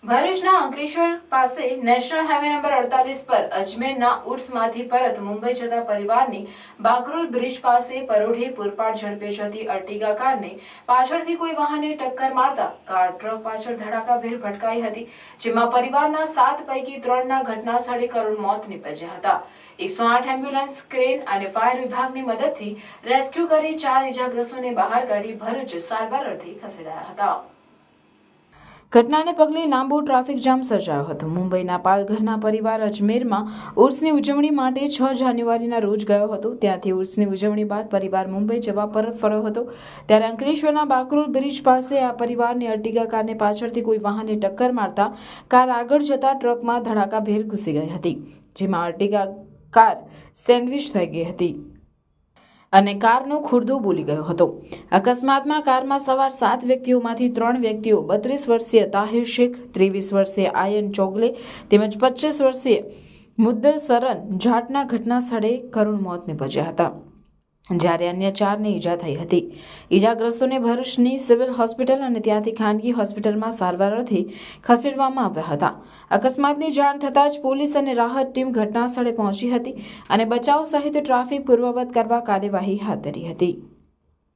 ભરૂચના અંકલેશ્વર પાસે national highway number 48 પર અજમેરના ઉટ્સમાંથી પરત મુંબઈ જતા પરિવારની બાગરોલ બ્રિજ પાસે પરોઢે પૂરપાટ ઝડપે જતી અર્ટિગા કારને પાછળથી કોઈ વાહને ટક્કર મારતા કાર ટ્રક પાછળ ધડાકાભેર ભટકાઈ હતી, જેમાં પરિવારના 7 પૈકી 3ના ઘટના સ્થળે કરુણ મોત નીપજ્યા હતા। 108 એમ્બ્યુલન્સ, ક્રેન અને ફાયર વિભાગની મદદથી રેસ્ક્યુ કરી 4 ઇજાગ્રસ્તોને બહાર કાઢી ભરૂચ સારવાર અર્થે ખસેડાયા હતા। ઘટનાને પગલે લાંબો ટ્રાફિક જામ સર્જાયો હતો। મુંબઈના પાલઘરના પરિવાર અજમેરમાં ઉર્સની ઉજવણી માટે 6 જાન્યુઆરીના રોજ ગયો હતો। ત્યાંથી ઉર્સની ઉજવણી બાદ પરિવાર મુંબઈ જવા પરત ફર્યો હતો, ત્યારે અંકલેશ્વરના બાકરોલ બ્રિજ પાસે આ પરિવારની અર્ટિગા કારને પાછળથી કોઈ વાહને ટક્કર મારતા કાર આગળ જતા ટ્રકમાં ધડાકાભેર ઘૂસી ગઈ હતી, જેમાં અર્ટિગા કાર સેન્ડવિચ થઈ ગઈ હતી અને કારનો ખુરદો બોલી ગયો હતો। અકસ્માતમાં કારમાં સવાર 7 વ્યક્તિઓમાંથી 3 વ્યક્તિઓ 32 વર્ષીય તાહિર શેખ, 23 વર્ષીય આયન ચોગલે તેમજ 25 વર્ષીય મુદ્દસરન જાટના ઘટના સ્થળે કરુણ મોત નીપજ્યા હતા, જ્યારે અન્ય 4ને ઈજા થઈ હતી। ઈજાગ્રસ્તોને ભરૂચની સિવિલ હોસ્પિટલ અને ત્યાંથી ખાનગી હોસ્પિટલમાં સારવાર અર્થે ખસેડવામાં આવ્યા હતા। અકસ્માતની જાણ થતાં જ પોલીસ અને રાહત ટીમ ઘટના સ્થળે પહોંચી હતી અને બચાવ સહિત ટ્રાફિક પૂર્વવત કરવા કાર્યવાહી હાથ ધરી હતી।